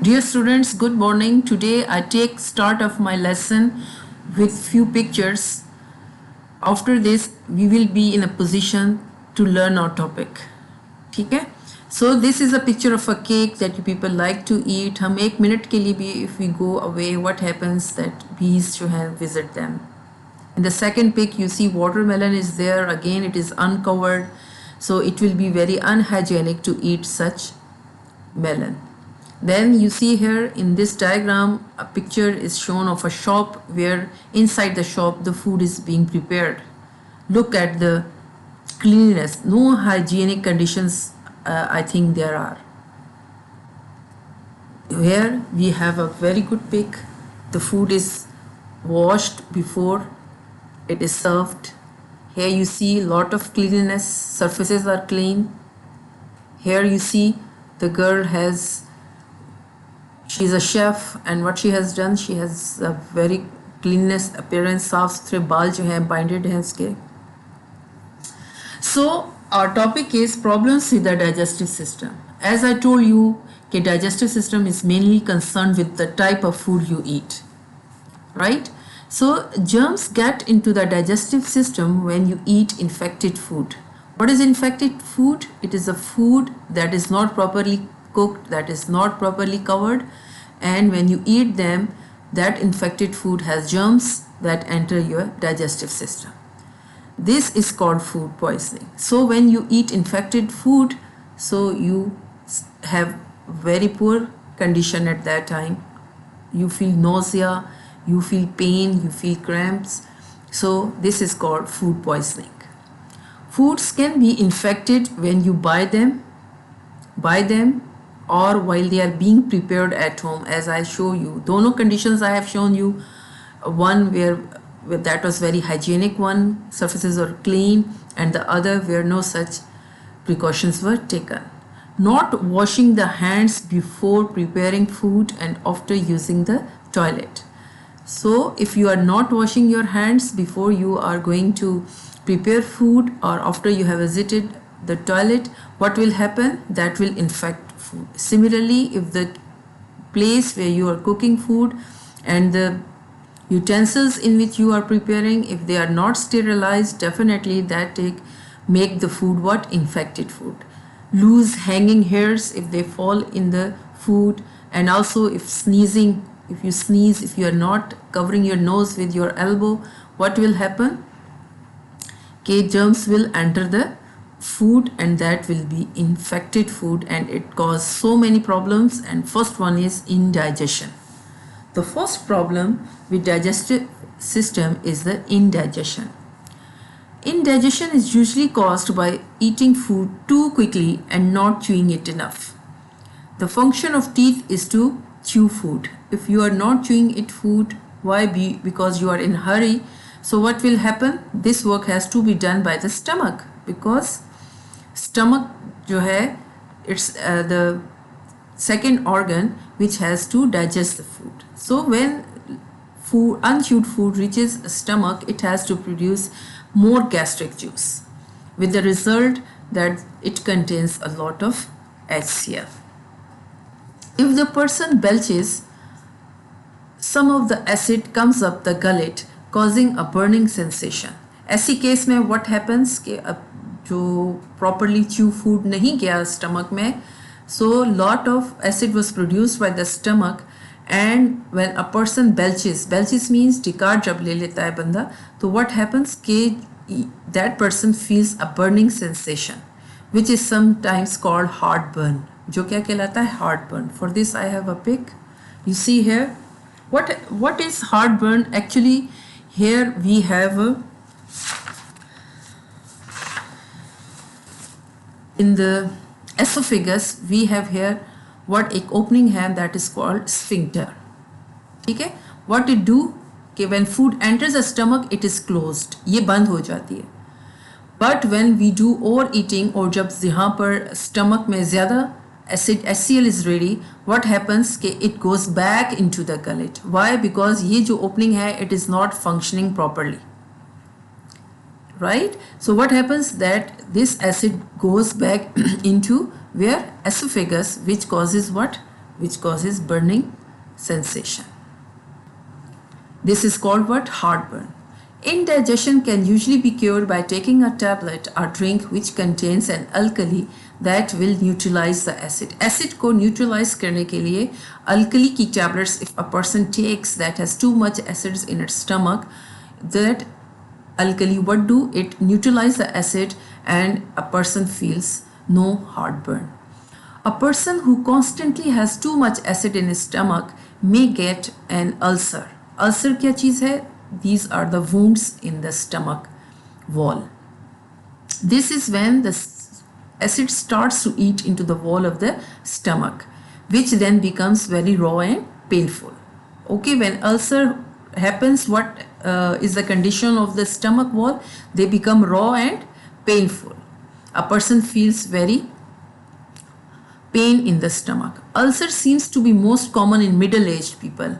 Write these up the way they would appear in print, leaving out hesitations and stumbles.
Dear students, good morning. Today I take start of my lesson with few pictures. After this, we will be in a position to learn our topic. ठीक है? So this is a picture of a cake that you people like to eat. हम एक minute के लिए भी if we go away, what happens that bees जो हैं visit them. In the second pic, you see watermelon is there. Again, it is uncovered. So it will be very unhygienic to eat such melon. Then you see here in this diagram a picture is shown of a shop where inside the shop the food is being prepared. Look at the cleanliness. No hygienic conditions I think there are. Here we have a very good pic. The food is washed before it is served. Here you see a lot of cleanliness. Surfaces are clean. Here you see the girl she's a chef, and what she has done, she has a very cleanliness appearance. साफ सुथरे बाल जो हैं binded हैं उसके. So our topic is problems with the digestive system. As I told you, the digestive system is mainly concerned with the type of food you eat, right? So germs get into the digestive system when you eat infected food. What is infected food? It is a food that is not properly cooked, that is not properly covered, and when you eat them, that infected food has germs that enter your digestive system. This is called food poisoning. So when you eat infected food, so you have very poor condition at that time. You feel nausea, you feel pain, you feel cramps. So this is called food poisoning. Foods can be infected when you buy them or while they are being prepared at home, as I show you. Dono conditions I have shown you. One where that was very hygienic one, surfaces are clean, and the other where no such precautions were taken. Not washing the hands before preparing food and after using the toilet. So if you are not washing your hands before you are going to prepare food or after you have visited the toilet, what will happen? That will infect food. Similarly, if the place where you are cooking food and the utensils in which you are preparing, if they are not sterilized, definitely that make the food what? Infected food. Loose hanging hairs if they fall in the food, and also if sneezing, if you sneeze, if you are not covering your nose with your elbow, what will happen? Germs will enter the food and that will be infected food, and it causes so many problems. And first one is indigestion. The first problem with digestive system is the indigestion. Indigestion is usually caused by eating food too quickly and not chewing it enough. The function of teeth is to chew food. If you are not chewing it food, why? Because you are in a hurry. So what will happen? This work has to be done by the stomach, because stomach जो है, it's the second organ which has to digest the food. So when unchewed food reaches the stomach, it has to produce more gastric juice, with the result that it contains a lot of HCl. If the person belches, some of the acid comes up the gullet, causing a burning sensation. ऐसी case में what happens कि जो properly chew food नहीं गया stomach में, so lot of acid was produced by the stomach, and when a person belches means टिकार जब ले लेता है बंदा, तो what happens कि that person feels a burning sensation, which is sometimes called heartburn. जो क्या कहलाता है? Heartburn. For this I have a pic. You see here. What is heartburn? Actually, here we have in the esophagus we have here what एक opening है that is called sphincter. ठीक है? What it do कि when food enters the stomach, it is closed. ये बंद हो जाती है. But when we do overeating, और जब यहाँ पर stomach में ज़्यादा acid HCl is ready, what happens कि it goes back into the gullet. Why? Because ये जो opening है, it is not functioning properly. Right? So what happens that this acid goes back into where? Esophagus, which causes what? which causes burning sensation. This is called what? Heartburn. Indigestion can usually be cured by taking a tablet or drink which contains an alkali that will neutralize the acid. Acid को neutralize करने के लिए alkali की tablets if a person takes that has too much acids in its stomach, that alkali what do? It neutralize the acid and a person feels no heartburn. A person who constantly has too much acid in his stomach may get an ulcer. Ulcer क्या चीज़ है? These are the wounds in the stomach wall. This is when the acid starts to eat into the wall of the stomach, which then becomes very raw and painful. Okay, when ulcer happens, what is the condition of the stomach wall? They become raw and painful. A person feels very pain in the stomach. Ulcer seems to be most common in middle-aged people.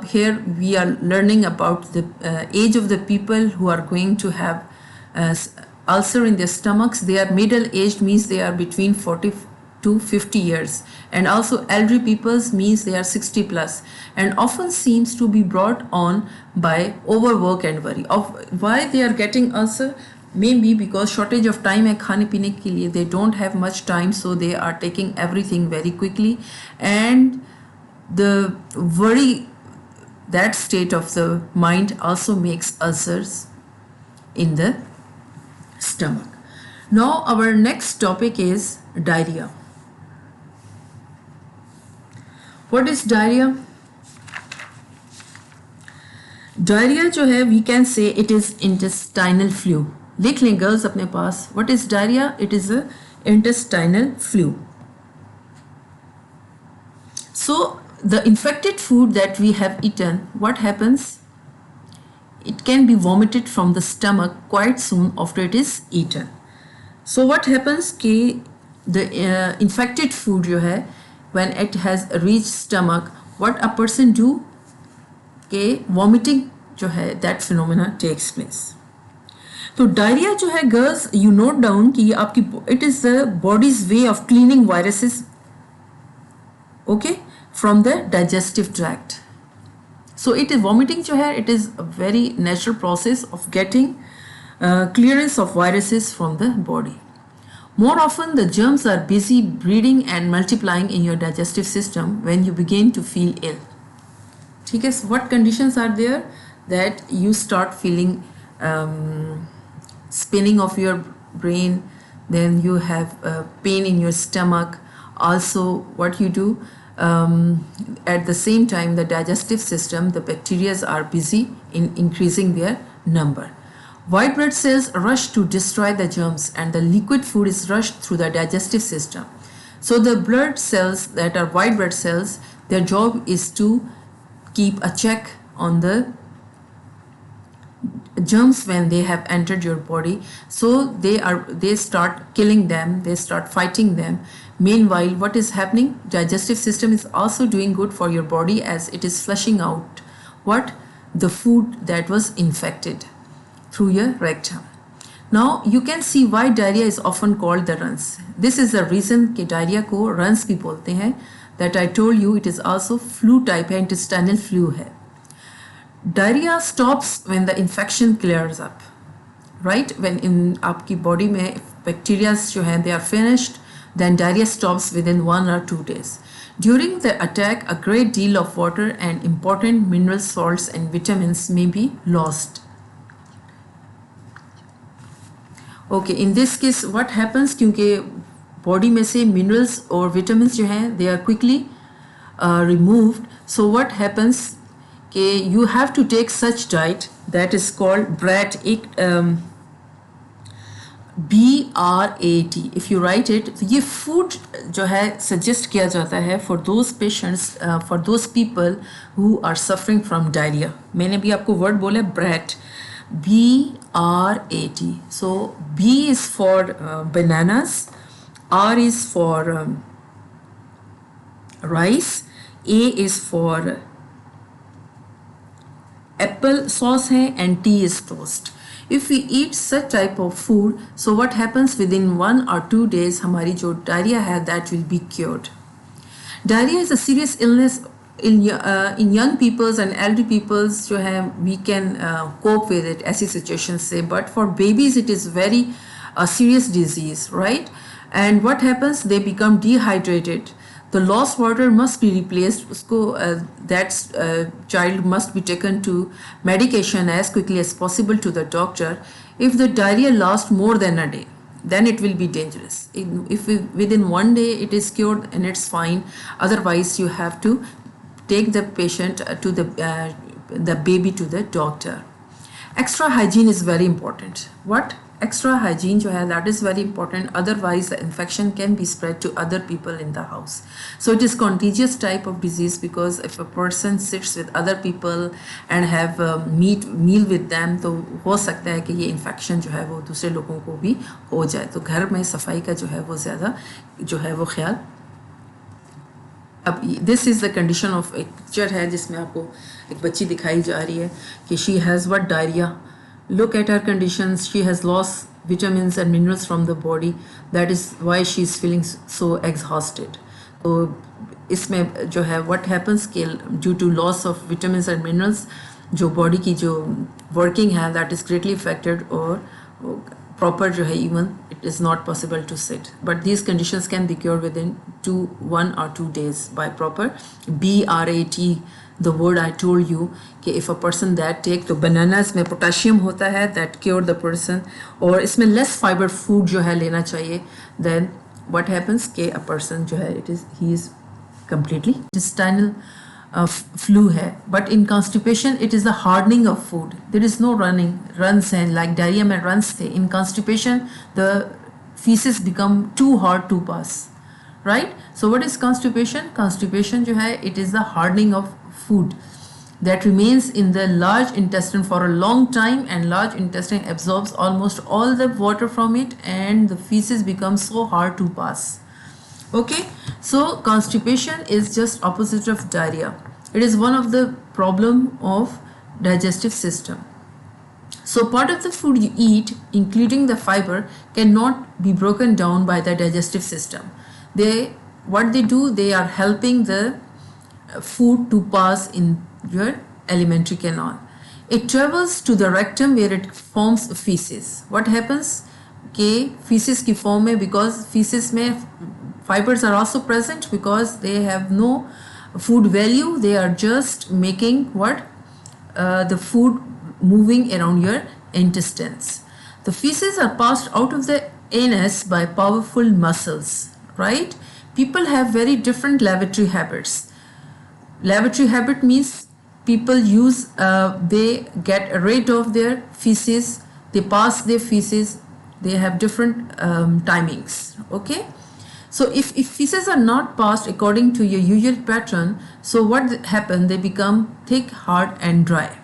Here we are learning about the age of the people who are going to have ulcer in their stomachs. They are middle-aged, means they are between 40 to 50 years, and also elderly people means they are 60 plus, and often seems to be brought on by overwork and worry. Of why they are getting ulcer? Maybe because shortage of time है खाने पीने के लिए, they don't have much time, so they are taking everything very quickly, and the worry, that state of the mind also makes ulcers in the stomach. Now our next topic is diarrhea. What is diarrhea? Diarrhea जो है, we can say it is intestinal flu. लिख लें girls अपने पास. What is diarrhea? It is a intestinal flu. So the infected food that we have eaten, what happens? It can be vomited from the stomach quite soon after it is eaten. So what happens कि the infected food जो है, when it has reached stomach, what a person do? कि vomiting जो है, that phenomena takes place. तो diarrhoea जो है girls, you note down कि ये आपकी, it is the bodies way of cleaning viruses, okay, from the digestive tract. So it is vomiting जो है, it is a very natural process of getting clearance of viruses from the body. More often, the germs are busy breeding and multiplying in your digestive system when you begin to feel ill. ठीक है, what conditions are there? That you start feeling spinning of your brain, then you have pain in your stomach. Also, what you do, at the same time, the digestive system, the bacteria are busy in increasing their number. White blood cells rush to destroy the germs, and the liquid food is rushed through the digestive system. So the blood cells that are white blood cells, their job is to keep a check on the germs when they have entered your body. So they start killing them, they start fighting them. Meanwhile, what is happening? Digestive system is also doing good for your body, as it is flushing out what? The food that was infected through your rectum. Now you can see why diarrhea is often called the runs. This is the reason कि diarrhea को runs भी बोलते हैं. That I told you, it is also flu type है, intestinal flu है. Diarrhea stops when the infection clears up, right? When in आपकी body में bacteria जो हैं, they are finished, then diarrhea stops within 1 or 2 days. During the attack, a great deal of water and important mineral salts and vitamins may be lost. Okay, in this case what happens, क्योंकि body में से minerals और vitamins जो हैं, they are quickly removed. So what happens कि you have to take such diet that is called BRAT, BRAT. If you write it, तो ये food जो है suggest किया जाता है for those patients, for those people who are suffering from diarrhea. मैंने भी आपको word बोला BRAT, BRAT. So B is for bananas, R is for rice, A is for apple sauce है, and T is toast. If we eat such type of food, so what happens, within 1 or 2 days हमारी जो diarrhea है, that will be cured. Diarrhea is a serious illness in young peoples and elderly peoples जो है we can cope with it ऐसी situations से, but for babies it is very serious disease, right? And what happens, they become dehydrated. The lost water must be replaced. उसको that child must be taken to medication as quickly as possible to the doctor. If the diarrhea lasts more than a day, then it will be dangerous. If within one day it is cured and it's fine, otherwise you have to take the patient to the baby to the doctor. Extra hygiene is very important. What? Extra hygiene जो है, that is very important, otherwise the infection can be spread to other people in the house. So it is contagious type of disease, because if a person sits with other people and have meal with them, तो हो सकता है कि ये infection जो है वो दूसरे लोगों को भी हो जाए. तो घर में सफाई का जो है वो ज़्यादा जो है वो ख्याल. अब this is the condition of, एक पिक्चर है जिसमें आपको एक बच्ची दिखाई जा रही है कि she has what, diarrhoea. Look at her conditions. She has lost vitamins and minerals from the body. That is why she is feeling so exhausted. So इसमें जो है what happens कि due to loss of vitamins and minerals, जो body की जो working है that is greatly affected, और proper जो है even it is not possible to sit. But these conditions can be cured within 1 or 2 days by proper BRAT, the word I told you कि if a person that take, तो bananas में potassium होता है that cure the person, और इसमें less fiber food जो है लेना चाहिए. Then what happens कि a person जो है he is completely intestinal flu है. But in constipation it is the hardening of food. There is no runs हैं like diarrhea में runs थे. In constipation the feces become too hard to pass, right? So what is constipation? Constipation जो है, it is the hardening of food that remains in the large intestine for a long time, and large intestine absorbs almost all the water from it, and the feces become so hard to pass. Okay, so constipation is just opposite of diarrhea. It is one of the problem of digestive system. So part of the food you eat, including the fiber, cannot be broken down by the digestive system. What they do, they are helping the food to pass in your alimentary canal. It travels to the rectum where it forms feces. What happens कि feces की form में, because feces में fibers are also present, because they have no food value, they are just making what the food moving around your intestines. The feces are passed out of the anus by powerful muscles, right? People have very different lavatory habits. Lavatory habit means people use, they get rid of their feces, they pass their feces, they have different timings. Okay, so if feces are not passed according to your usual pattern, so what happen, they become thick, hard and dry.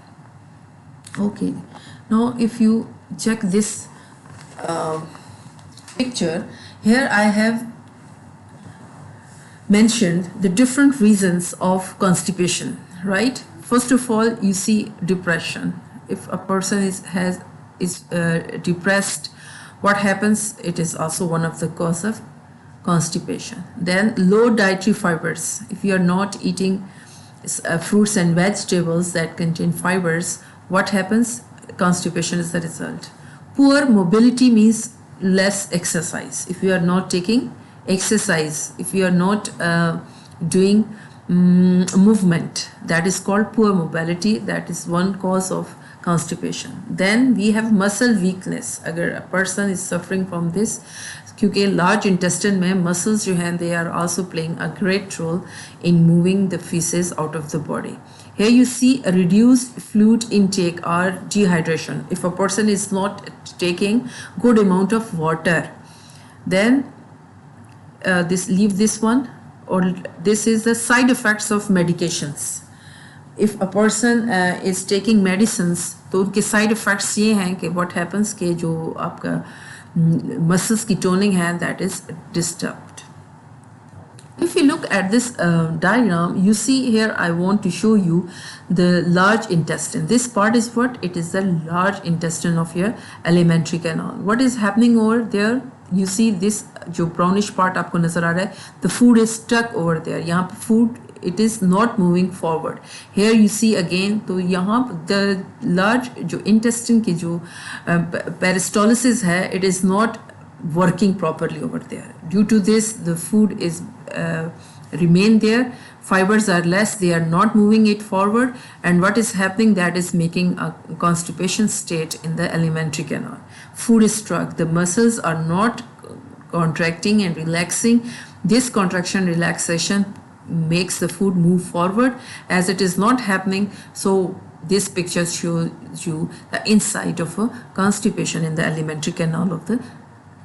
Okay, now if you check this picture here, I have mentioned the different reasons of constipation, right? First of all, you see depression. If a person is depressed, what happens? It is also one of the cause of constipation. Then low dietary fibers. If you are not eating fruits and vegetables that contain fibers, what happens? Constipation is the result. Poor mobility means less exercise. If you are not taking exercise, if you are not doing movement, that is called poor mobility. That is one cause of constipation. Then we have muscle weakness. अगर a person is suffering from this, क्योंकि large intestine में muscles जो हैं, they are also playing a great role in moving the feces out of the body. Here you see a reduced fluid intake or dehydration. If a person is not taking good amount of water, then leave this one, or this is the side effects of medications. If a person is taking medicines, तो उनके side effects ये हैं कि what happens कि जो आपका muscles की toning है, that is disturbed. If you look at this diagram, you see here I want to show you the large intestine. This part is what? It is the large intestine of your alimentary canal. What is happening over there? you see this जो brownish part आपको नज़र आ रहा है, the food is stuck over there. यहाँ पे food it is not moving forward. Here you see again, तो यहाँ the large जो intestine की जो peristalsis है, it is not working properly over there. Due to this, the food is remain there. Fibers are less, they are not moving it forward, and what is happening, that is making a constipation state in the alimentary canal. Food is stuck, the muscles are not contracting and relaxing. This contraction relaxation makes the food move forward. As it is not happening, so this picture shows you the inside of a constipation in the alimentary canal of the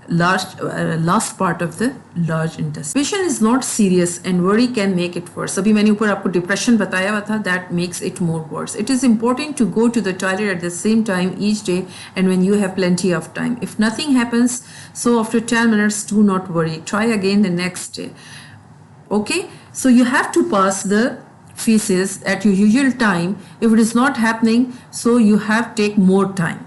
last part of the large intestine. Constipation is not serious and worry can make it worse. अभी मैंने ऊपर आपको depression बताया हुआ था, that makes it more worse. It is important to go to the toilet at the same time each day and when you have plenty of time. If nothing happens, so after 10 minutes, do not worry. Try again the next day. Okay, so you have to pass the feces at your usual time. If it is not happening, so you have to take more time.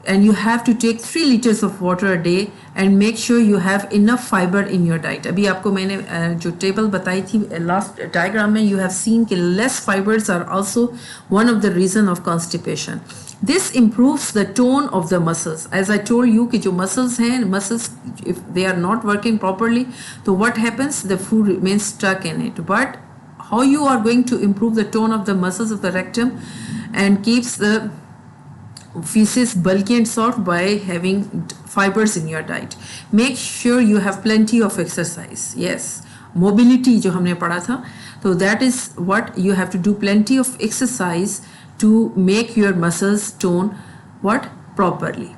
And you have to take 3 liters of water a day and make sure you have enough fiber in your diet. अभी आपको मैंने जो table बताई थी last diagram में, you have seen कि less fibers are also one of the reason of constipation. This improves the tone of the muscles. As I told you कि जो muscles हैं, muscles if they are not working properly, so what happens? The food remains stuck in it. But how you are going to improve the tone of the muscles of the rectum and keeps the feces bulky and soft? By having fibers in your diet. Make sure you have plenty of exercise. Yes, mobility जो हमने पढ़ा था, so that is what you have to do, plenty of exercise to make your muscles tone what properly.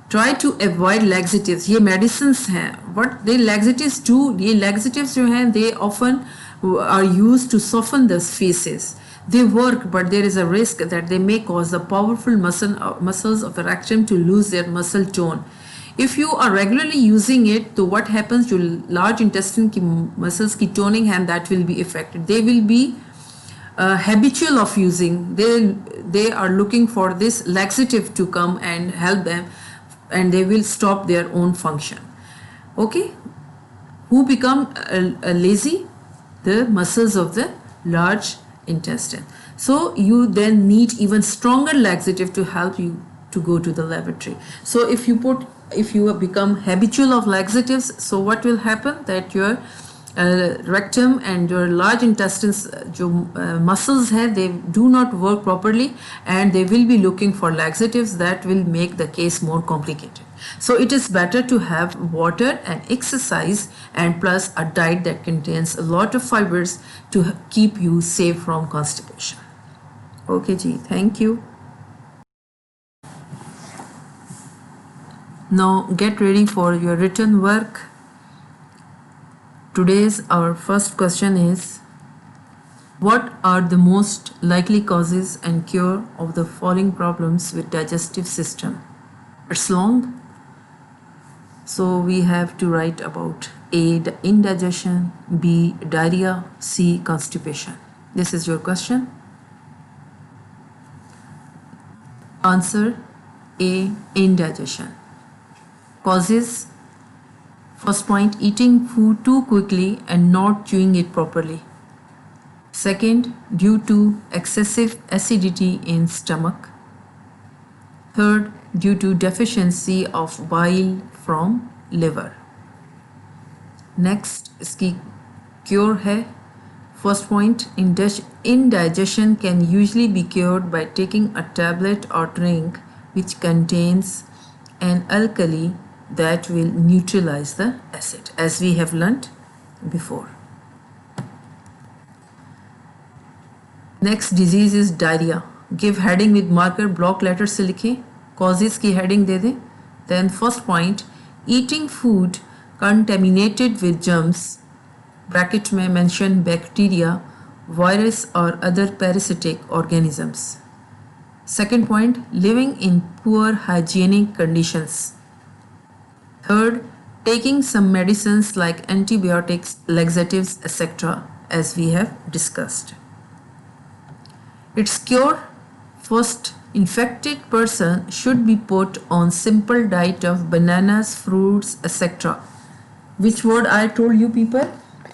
Try to avoid laxatives. ये medicines हैं. What they laxatives do? ये laxatives जो हैं, they often are used to soften the feces. They work, but there is a risk that they may cause the powerful muscles of the rectum to lose their muscle tone. If you are regularly using it, so what happens to large intestine की muscles की toning and that will be affected. They will be habitual of using. They are looking for this laxative to come and help them, and they will stop their own function. Okay, who become lazy? The muscles of the large intestine. So you then need even stronger laxative to help you to go to the lavatory. So if you become habitual of laxatives, so what will happen? That your rectum and your large intestines जो muscles हैं, they do not work properly and they will be looking for laxatives that will make the case more complicated. So it is better to have water and exercise and plus a diet that contains a lot of fibers to keep you safe from constipation. Okay ji, thank you. Now get ready for your written work. Today's our first question is, what are the most likely causes and cure of the following problems with digestive system? It's long, so we have to write about A, indigestion, B, diarrhea, C, constipation. This is your question. Answer A, indigestion. Causes: first point, eating food too quickly and not chewing it properly. Second, due to excessive acidity in stomach. Third, due to deficiency of bile from liver. Next, इसकी cure है. First point, indigestion can usually be cured by taking a tablet or drink which contains an alkali that will neutralize the acid, as we have learnt before. Next disease is diarrhea. Give heading with marker, block letter से लिखें. Causes की heading दे दें. Then first point, eating food contaminated with germs, bracket में mention bacteria, virus or other parasitic organisms. Second point, living in poor hygienic conditions. Third, taking some medicines like antibiotics, laxatives, etc., as we have discussed. Its cure: first, infected person should be put on simple diet of bananas, fruits, etc. Which word I told you people?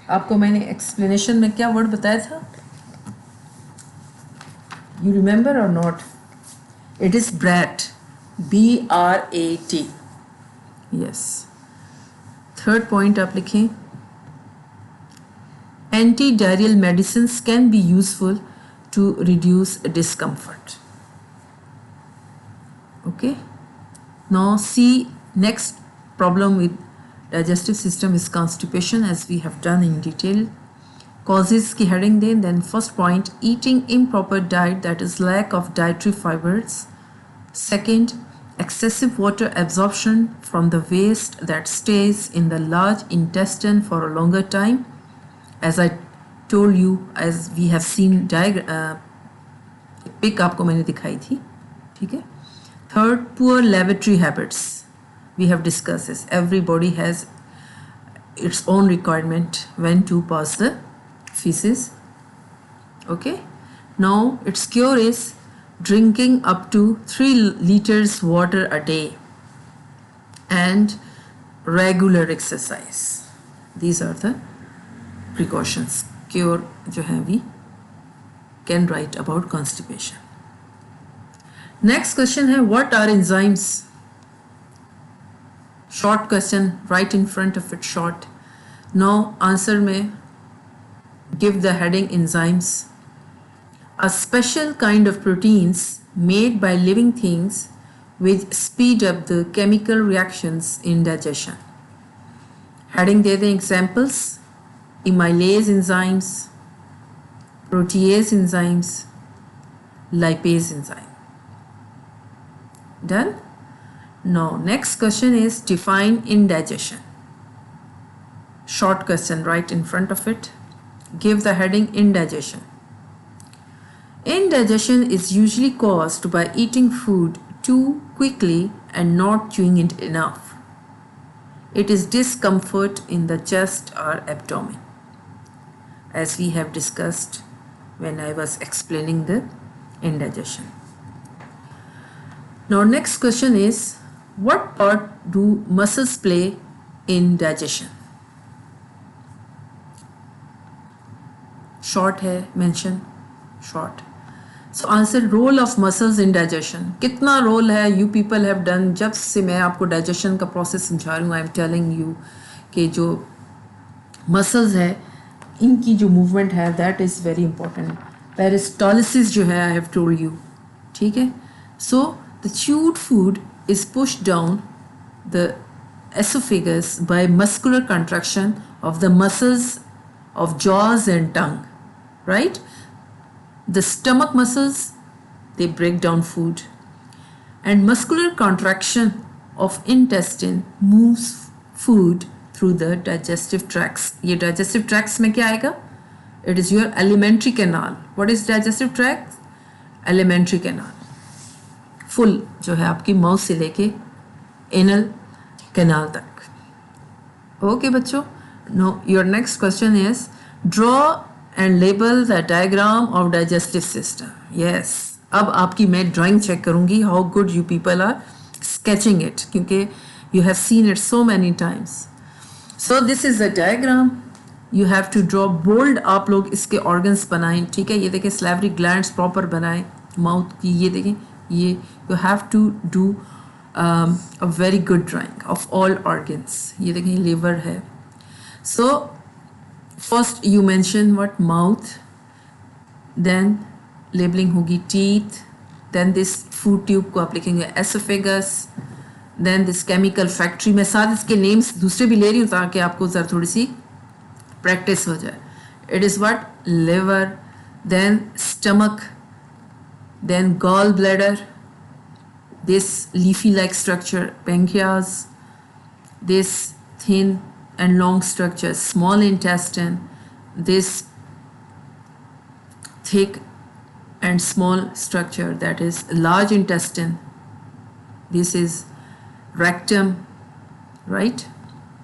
आपको मैंने explanation में क्या word बताया था? You remember or not? It is BRAT. B-R-A-T. Yes. Third point आप लिखें. Antidiarrheal medicines can be useful to reduce discomfort. Okay. Now see, next problem with digestive system is constipation, as we have done in detail. Causes की heading दें. Then first point, eating improper diet, that is lack of dietary fibers. Second, excessive water absorption from the waste that stays in the large intestine for a longer time. As I told you, as we have seen pic आपको मैंने दिखाई थी, ठीक है. Third, poor lavatory habits. We have discussed this. Everybody has its own requirement when to pass the feces. Okay. Now its cure is drinking up to 3 liters water a day and regular exercise. These are the precautions. Cure जो है we can write about constipation. Next question है, what are enzymes? Short question, right in front of it, short. Now answer में give the heading enzymes. A special kind of proteins made by living things which speed up the chemical reactions in digestion. Heading दे दें examples. Amylase enzymes, protease enzymes, lipase enzyme. Done? Now next question is define indigestion. Short question right in front of it. Give the heading indigestion. Indigestion is usually caused by eating food too quickly and not chewing it enough. It is discomfort in the chest or abdomen, as we have discussed when I was explaining the indigestion. Now next question is, what part do muscles play in digestion? Short है mention, short. So answer, role of muscles in digestion. कितना role है? You people have done, जब से मैं आपको digestion का process समझा रही हूँ, I am telling you कि जो muscles है, इनकी जो movement है, that is very important. Peristalsis जो है, I have told you, ठीक है? So the chewed food is pushed down the esophagus by muscular contraction of the muscles of jaws and tongue, right? The stomach muscles, they break down food, and muscular contraction of intestine moves food through the digestive tracts. ये digestive tracts में क्या आएगा? It is your alimentary canal. What is digestive tract? Alimentary canal. Full जो है आपकी mouth से लेके anal canal तक. Okay बच्चों. Now your next question is, draw and label the diagram of digestive system. Yes. अब आपकी मैं drawing check करूँगी how good you people are sketching it, क्योंकि you have seen it so many times. So this is the diagram. You have to draw bold. आप लोग इसके organs बनाएं, ठीक है? ये देखें salivary glands proper बनाएं, mouth की ये देखें, ये you have to do a very good drawing of all organs. ये देखें liver है. So first you mention what? Mouth, then labeling होगी teeth, then this food tube को आप लिखेंगे esophagus, then this chemical factory. मैं साथ इसके names दूसरे भी ले रही हूँ ताकि आपको ज़रा थोड़ी सी practice हो जाए. It is what? Liver, then stomach, then gallbladder, this leafy like structure pancreas, this thin and long structure small intestine, this thick and small structure that is large intestine, this is rectum, right?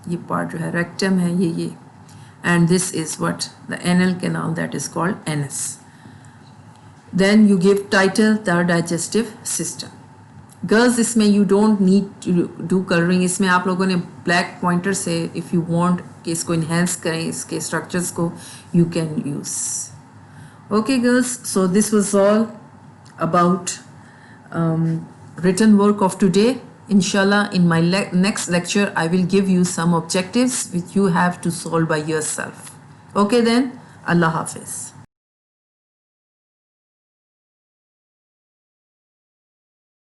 ये part जो है rectum है, ये and this is what? The anal canal, that is called anus. Then you give title the digestive system. Girls इसमें you don't need to do colouring, इसमें आप लोगों ने ब्लैक पॉइंटर से इफ़ यू वांट कि इसको इन्हेंस करें इसके स्ट्रक्चर्स को, you can use. Okay girls, so this was all about written work of today. Inshallah, in my next lecture I will give you some objectives which you have to solve by yourself. Okay then, Allah Hafiz.